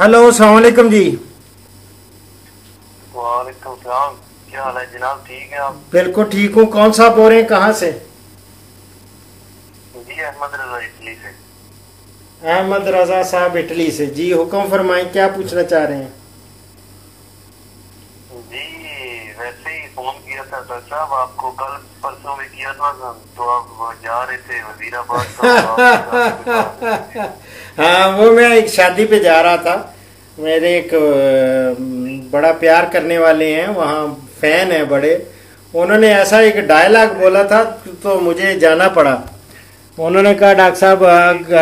Hello, अस्सलाम वालेकुम जी। वालेकुम सलाम। क्या हाल है जनाब, ठीक है आप? बिल्कुल ठीक हूँ। कौन सा आप बोल रहे हैं, कहाँ से? जी अहमद रजा इटली से। अहमद रजा साहब इटली से। जी हुक्म फरमाएं, क्या पूछना चाह रहे हैं? जी वैसे ही फोन किया था सर साहब, आपको कल परसों में किया था तो आप जा रहे थे वजीराबाद तो आप हाँ, वो मैं एक शादी पे जा रहा था। मेरे एक बड़ा प्यार करने वाले हैं वहाँ, फैन है बड़े। उन्होंने ऐसा एक डायलॉग बोला था तो मुझे जाना पड़ा। उन्होंने कहा, डॉक्टर साहब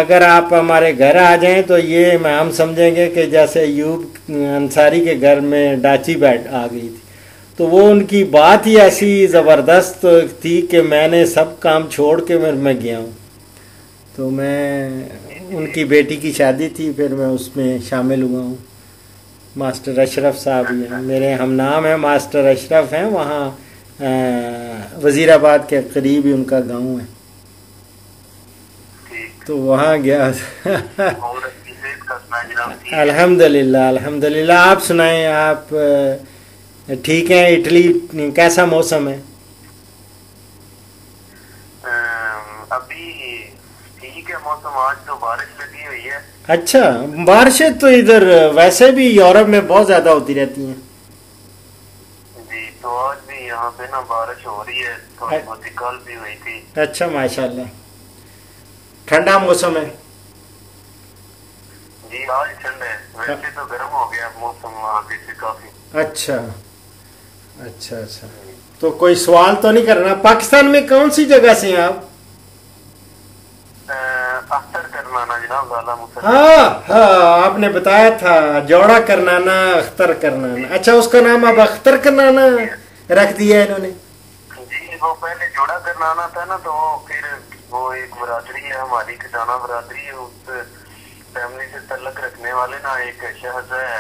अगर आप हमारे घर आ जाएं तो ये हम समझेंगे कि जैसे अयूब अंसारी के घर में डाची बैठ आ गई थी। तो वो उनकी बात ही ऐसी ज़बरदस्त थी कि मैंने सब काम छोड़ के मैं गया हूँ। तो मैं उनकी बेटी की शादी थी, फिर मैं उसमें शामिल हुआ हूँ। मास्टर अशरफ साहब ही हैं मेरे हम नाम है, मास्टर अशरफ हैं। वहाँ वज़ीराबाद के करीब ही उनका गांव है, ठीक तो वहाँ गया। और अच्छी सेहत का सुना जनाब, ठीक है? अल्हम्दुलिल्लाह अल्हम्दुलिल्लाह। आप सुनाएं, आप ठीक हैं? इटली कैसा मौसम है? अभी ठीक है मौसम, आज तो बारिश लगी हुई है। अच्छा, बारिशें तो इधर वैसे भी यूरोप में बहुत ज़्यादा होती रहती हैं। जी तो आज भी यहाँ पे ना बारिश हो रही है, थोड़ी बहुत ही कल भी हुई थी। अच्छा, माशाल्लाह। ठंडा मौसम है। जी आज ठंड है, वैसे तो गर्म हो गया मौसम आगे से काफी। अच्छा अच्छा अच्छा। तो कोई सवाल तो नहीं करना। पाकिस्तान में कौन सी जगह से हैं आप? अख्तर करनाना जनाब, लाला मुसद्दक। हाँ हाँ, आपने बताया था जोड़ा करनाना, अख्तर करनाना। अच्छा, उसका नाम अब अख्तर करनाना रख दिया है इन्होंने। जी वो पहले जोड़ा करनाना था ना, तो वो फिर वो एक बरादरी है हमारी, खटाना बरादरी है, उस फैमिली से तल्लक रखने वाले ना एक शहज है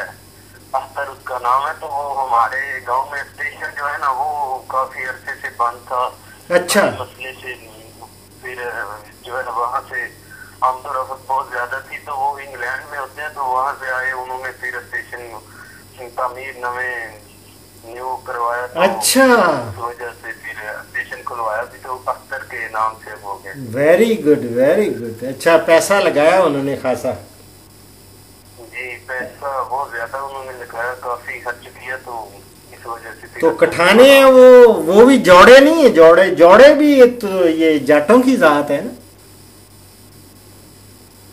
अख्तर उसका नाम है। तो वो हमारे गांव में स्टेशन जो है ना वो काफी अरसे से बंद था। अच्छा मसले से फिर जो है वहाँ से आमदोरफ्त बहुत ज्यादा थी, तो वो इंग्लैंड में होते हैं, तो वहाँ से आए उन्होंने फिर स्टेशन तामीर नवे न्यू करवाया। तो अच्छा, उस वजह से फिर स्टेशन खुलवाया भी, तो अख्तर के नाम से हो गया। Very good very good. अच्छा, पैसा लगाया उन्होंने खासा। जी पैसा बहुत ज्यादा उन्होंने लगाया, काफी खर्च किया, तो इस वजह से फिर तो कठाने हैं वो भी जोड़े नहीं है? जोड़े जोड़े भी तो ये जाटों की जात है ना?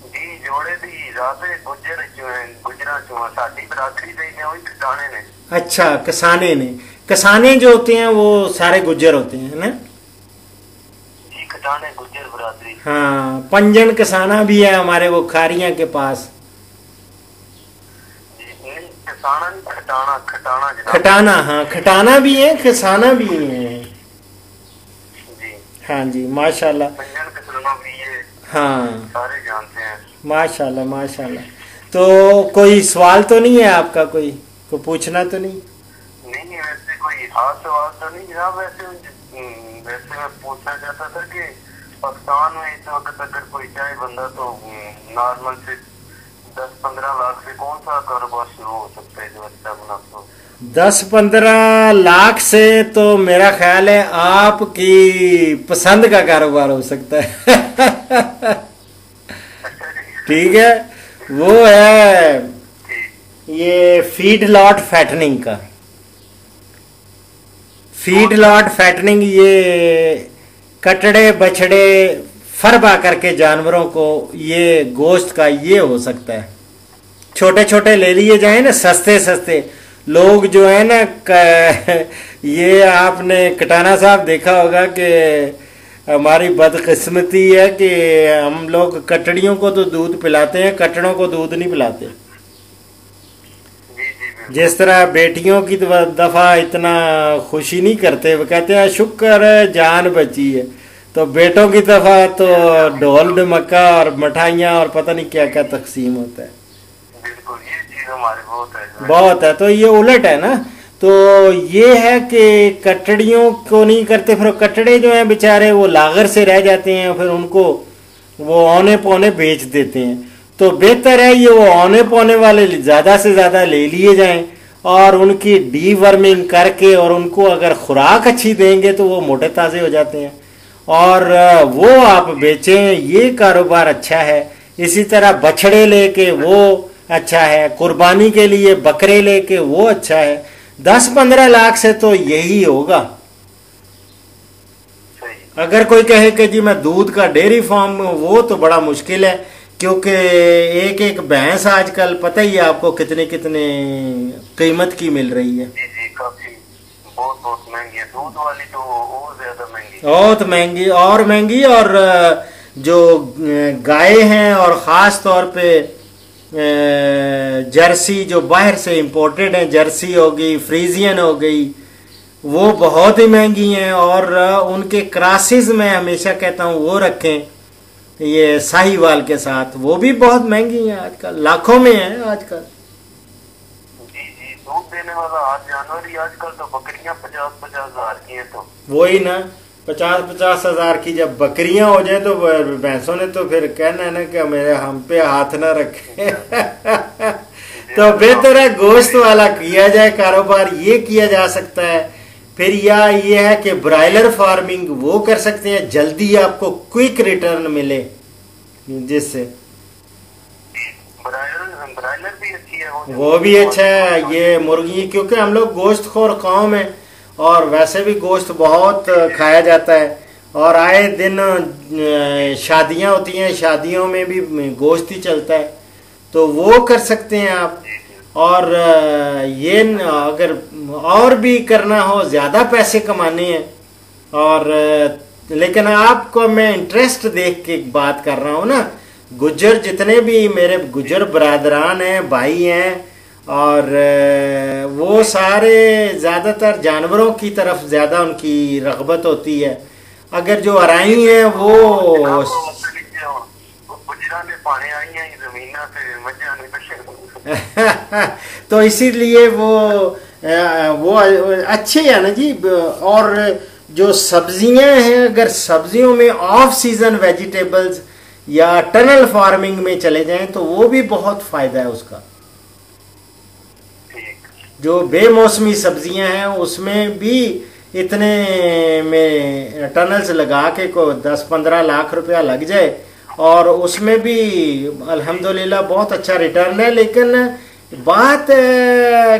जी जोड़े भी ज्यादा गुजर जो है, गुजरा जो है साडी बरादरी दे ने वही खटाने ने। अच्छा, कसाने ने। कसाने जो होते हैं वो सारे गुज्जर होते हैं ना? जी खटाने गुजर बरादरी। हाँ, पंजन कसाना भी है हमारे वो खारियां के पास। जी नहीं खसाना नहीं, खटाना खटाना जनाब। खटाना, हाँ खटाना भी है, खसाना भी है। जी हाँ जी, माशाल्लाह। पंजन खसाना भी ये हाँ, सारे जानते हैं। माशाल्लाह माशाल्लाह। तो कोई सवाल तो नहीं है आपका? कोई पूछना तो नहीं? नहीं वैसे कोई खास सवाल तो नहीं जनाब, वैसे मैं पूछना चाहता था कि पाकिस्तान में इस वक्त अगर कोई चाहे बंदा तो नॉर्मल से 10-15 लाख से कौन सा कारोबार शुरू हो सकता है जो अच्छा मुनाफा हो? 10-15 लाख से तो मेरा ख्याल है आपकी पसंद का कारोबार हो सकता है। अच्छा जी ठीक है, वो है ठीक। ये फीड लॉट फैटनिंग का। फीड लॉट फैटनिंग, ये कटड़े बछड़े फरबा करके जानवरों को ये गोश्त का ये हो सकता है। छोटे छोटे ले लिए जाए ना, सस्ते सस्ते। लोग जो है ना ये आपने कटाना साहब देखा होगा कि हमारी बदकिस्मती है कि हम लोग कटड़ियों को तो दूध पिलाते हैं, कटड़ों को दूध नहीं पिलाते। जी जी बिल्कुल। जिस तरह बेटियों की दफा इतना खुशी नहीं करते, वो कहते हैं शुक्र है जान बची है। तो बेटों की दफा तो ढोल ढमक्का और मिठाइयाँ और पता नहीं क्या क्या तकसीम होता है। बिल्कुल ये चीज हमारे बहुत है। बहुत है, तो ये उलट है ना। तो ये है कि कटड़ियों को नहीं करते, फिर कटड़े जो हैं बेचारे वो लागर से रह जाते हैं, फिर उनको वो औने पौने बेच देते हैं। तो बेहतर है ये वो औने पौने वाले ज़्यादा से ज़्यादा ले लिए जाएं और उनकी डीवर्मिंग करके, और उनको अगर खुराक अच्छी देंगे तो वो मोटे ताज़े हो जाते हैं और वो आप बेचें, ये कारोबार अच्छा है। इसी तरह बछड़े लेके वो अच्छा है, कुर्बानी के लिए बकरे लेके वो अच्छा है। 10-15 लाख से तो यही होगा। अगर कोई कहे कि जी मैं दूध का डेयरी फार्म, वो तो बड़ा मुश्किल है, क्योंकि एक एक भैंस आजकल पता ही है आपको कितने कितने कीमत की मिल रही है। जी, काफी बहुत महंगी है। दूध वाली तो और ज्यादा महंगी, बहुत महंगी और महंगी। और जो गाय हैं और ख़ास तौर पे जर्सी जो बाहर से इंपोर्टेड है, जर्सी हो गई, फ्रीजियन हो गई, वो बहुत ही महंगी हैं। और उनके क्रॉसेस में हमेशा कहता हूँ वो रखें, ये साहिवाल के साथ, वो भी बहुत महंगी हैं आजकल, लाखों में है आजकल। जी, दूध देने वाला आज जानवर ही, आजकल तो बकरियां 50-50 हजार की हैं। तो वही ना, 50-50 हजार की जब बकरियां हो जाए तो भैंसों ने तो फिर कहना है ना कि मेरे हम पे हाथ ना रखे। तो बेहतर है गोश्त वाला किया जाए कारोबार, ये किया जा सकता है। फिर या ये है कि ब्रायलर फार्मिंग वो कर सकते हैं, जल्दी आपको क्विक रिटर्न मिले, जिससे ब्रायलर भी अच्छी है, वो भी अच्छा है। ये मुर्गी, क्योंकि हम लोग गोश्तखोर कौम है और वैसे भी गोश्त बहुत खाया जाता है और आए दिन शादियां होती हैं, शादियों में भी गोश्त ही चलता है, तो वो कर सकते हैं आप। और ये अगर और भी करना हो, ज़्यादा पैसे कमाने हैं, और लेकिन आपको मैं इंटरेस्ट देख के बात कर रहा हूँ ना, गुज्जर जितने भी मेरे गुज्जर बरादरान हैं, भाई हैं, और वो सारे ज़्यादातर जानवरों की तरफ ज़्यादा उनकी रग़बत होती है। अगर जो अराई हैं वो तो इसीलिए वो अच्छे है ना जी। और जो सब्जियां हैं, अगर सब्जियों में ऑफ सीजन वेजिटेबल्स या टनल फार्मिंग में चले जाएं तो वो भी बहुत फायदा है उसका। जो बेमौसमी सब्जियां हैं उसमें भी इतने में टनल्स लगा के को 10-15 लाख रुपया लग जाए और उसमें भी अल्हम्दुलिल्लाह बहुत अच्छा रिटर्न है। लेकिन बात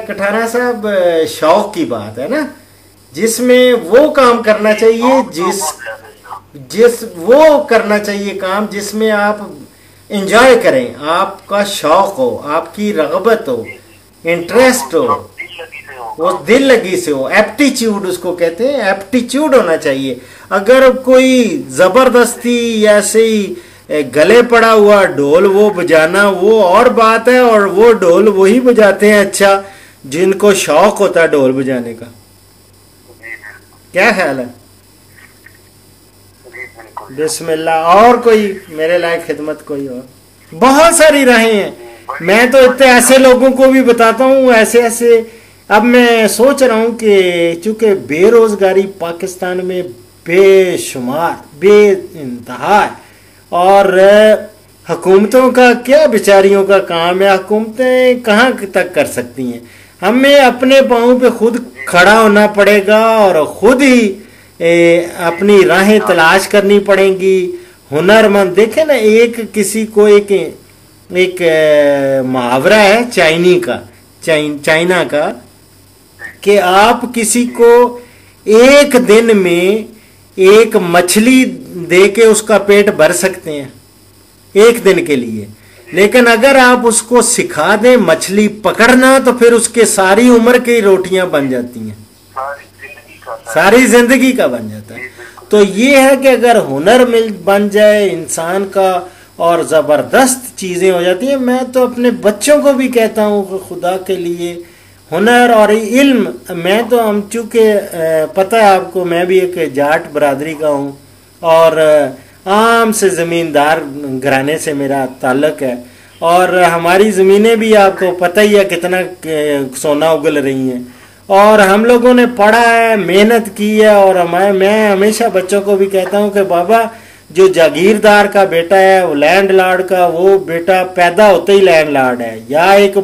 कठाना साहब शौक की बात है ना, जिसमें वो काम करना चाहिए जिस वो करना चाहिए काम जिसमें आप एंजॉय करें, आपका शौक हो, आपकी रग़बत हो, इंटरेस्ट हो, वो दिल लगी से हो, एप्टीट्यूड उसको कहते हैं, एप्टीट्यूड होना चाहिए। अगर कोई जबरदस्ती ऐसे ही गले पड़ा हुआ ढोल वो बजाना वो और बात है, और वो ढोल वही बजाते हैं अच्छा जिनको शौक होता है ढोल बजाने का। क्या ख्याल है? बिस्मिल्लाह। और कोई मेरे लायक खिदमत कोई और? बहुत सारी राहें हैं, मैं तो इतने ऐसे लोगों को भी बताता हूँ ऐसे। अब मैं सोच रहा हूँ कि चूंकि बेरोजगारी पाकिस्तान में बेशुमार बेइंतहा है, और हुकूमतों का क्या बेचारियों का काम है, हुकूमतें कहाँ तक कर सकती हैं। हमें अपने पाँव पे खुद खड़ा होना पड़ेगा और खुद ही अपनी राहें तलाश करनी पड़ेंगी। हुनरमंद देखे ना, एक किसी को एक मुहावरा है चाइना का कि आप किसी को एक दिन में एक मछली दे के उसका पेट भर सकते हैं एक दिन के लिए, लेकिन अगर आप उसको सिखा दें मछली पकड़ना तो फिर उसके सारी उम्र की रोटियां बन जाती हैं, सारी जिंदगी का बन जाता है। तो ये है कि अगर हुनर बन जाए इंसान का और ज़बरदस्त चीज़ें हो जाती हैं। मैं तो अपने बच्चों को भी कहता हूँ कि खुदा के लिए हुनर और इल्म, मैं तो हम चूँकि पता है आपको मैं भी एक जाट बरादरी का हूँ और आम से ज़मींदार घराने से मेरा ताल्लुक़ है, और हमारी ज़मीनें भी आपको पता ही है कितना सोना उगल रही हैं, और हम लोगों ने पढ़ा है, मेहनत की है। और मैं हमेशा बच्चों को भी कहता हूँ कि बाबा जो जागीरदार का बेटा है, वो लैंडलॉर्ड का वो बेटा पैदा होते ही लैंडलॉर्ड है, या एक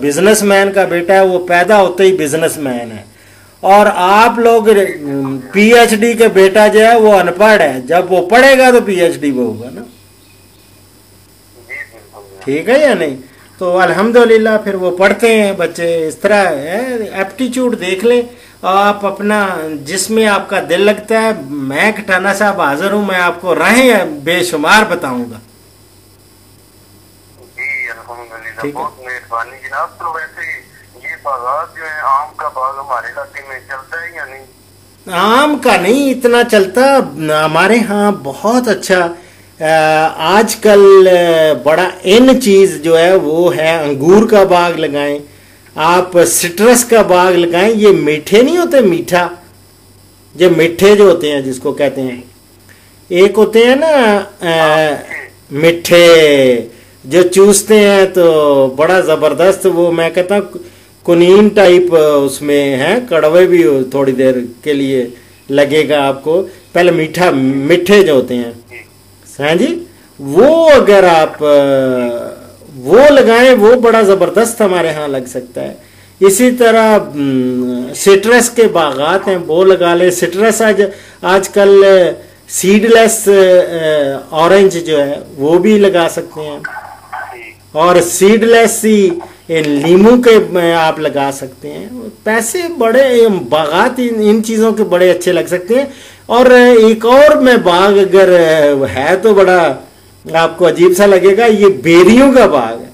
बिजनेसमैन का बेटा है वो पैदा होते ही बिजनेसमैन है, और आप लोग पीएचडी के बेटा जो है वो अनपढ़ है, जब वो पढ़ेगा तो पीएचडी वो होगा ना। ठीक है या नहीं? तो अल्हम्दुलिल्लाह फिर वो पढ़ते हैं बच्चे। इस तरह है, एप्टीट्यूड देख लें आप अपना, जिसमें आपका दिल लगता है। मैं कटाना साहब हाजिर हूँ, मैं आपको राहें बेशुमार बताऊंगा। जी अल्हम्दुलिल्लाह, बहुत मेहरबानी जनाब। तो वैसे ये बागात जो है, आम का बाग हमारे इलाके में चलता है या नहीं? आम का नहीं इतना चलता हमारे यहाँ, बहुत अच्छा। आजकल बड़ा इन चीज जो है वो है अंगूर का बाग लगाएं आप, सिट्रस का बाग लगाएं। ये मीठे नहीं होते, मीठा, जो मीठे जो होते हैं जिसको कहते हैं, एक होते हैं ना मीठे जो चूसते हैं तो बड़ा जबरदस्त, वो मैं कहता हूँ कुनीन टाइप उसमें है, कड़वे भी थोड़ी देर के लिए लगेगा आपको। पहले मीठे जो होते हैं हैं जी, वो अगर आप वो लगाएं, वो बड़ा जबरदस्त हमारे यहाँ लग सकता है। इसी तरह सिट्रस के बागात हैं, वो लगा ले। सिट्रस आजकल सीडलेस ऑरेंज जो है वो भी लगा सकते हैं, और सीडलेस नींबू के आप लगा सकते हैं। पैसे बड़े बागात इन चीजों के बड़े अच्छे लग सकते हैं। और एक और में बाग अगर है तो बड़ा आपको अजीब सा लगेगा, ये बेरियों का बाग है।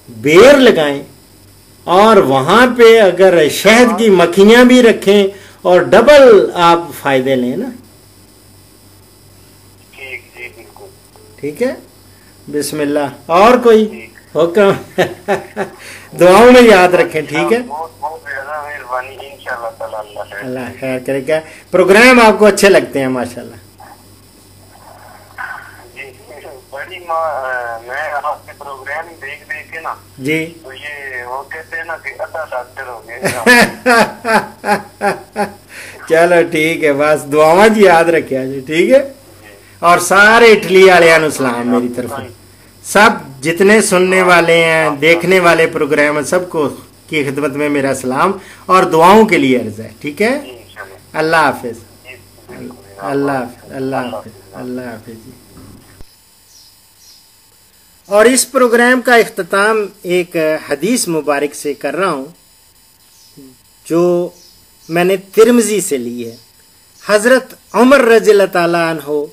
बेर लगाएं और वहां पे अगर शहद की मक्खियां भी रखें और डबल आप फायदे लें ना। ठीक जी बिल्कुल ठीक है, बिस्मिल्लाह। और कोई हुक्म? दुआओं में याद रखें, ठीक है। बहुत ज्यादा मेहरबानी, इंशाअल्लाह ताला अल्लाह खैर करेगा। प्रोग्राम आपको अच्छे लगते हैं माशाल्लाह? जी बड़ी मैं आपके प्रोग्राम देख के ना जी, तो ये वो कहते हैं ना कि अता डॉक्टर हो गए। चलो ठीक है, बस दुआवा जी याद रखिया जी, ठीक है। और सारे इटली वाले सलाम मेरी तरफ, सब जितने सुनने वाले हैं, देखने वाले प्रोग्राम, सबको की खिदमत में मेरा सलाम और दुआओं के लिए अर्ज है, ठीक है। अल्लाह हाफिज, अल्लाह हाफिज, अल्लाह हाफिज, अल्लाह हाफिज जी। और इस प्रोग्राम का इख्तिताम एक हदीस मुबारक से कर रहा हूँ जो मैंने तिरमिजी से ली है। हजरत उमर रज़ियल्लाहु ताला अन्हु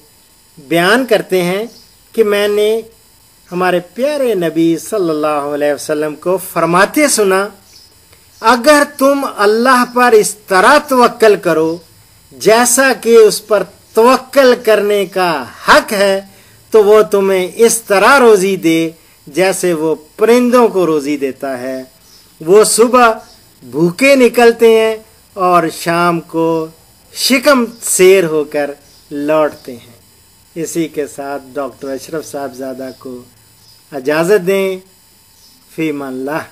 बयान करते हैं कि मैंने हमारे प्यारे नबी सल्लल्लाहु अलैहि वसल्लम को फरमाते सुना, अगर तुम अल्लाह पर इस तरह तवक्कल करो जैसा कि उस पर तवक्कल करने का हक है, तो वो तुम्हें इस तरह रोजी दे जैसे वो परिंदों को रोजी देता है। वो सुबह भूखे निकलते हैं और शाम को शिकम सेर होकर लौटते हैं। इसी के साथ डॉक्टर अशरफ साहबजादा को इजाज़त दें। फीमल्लाह।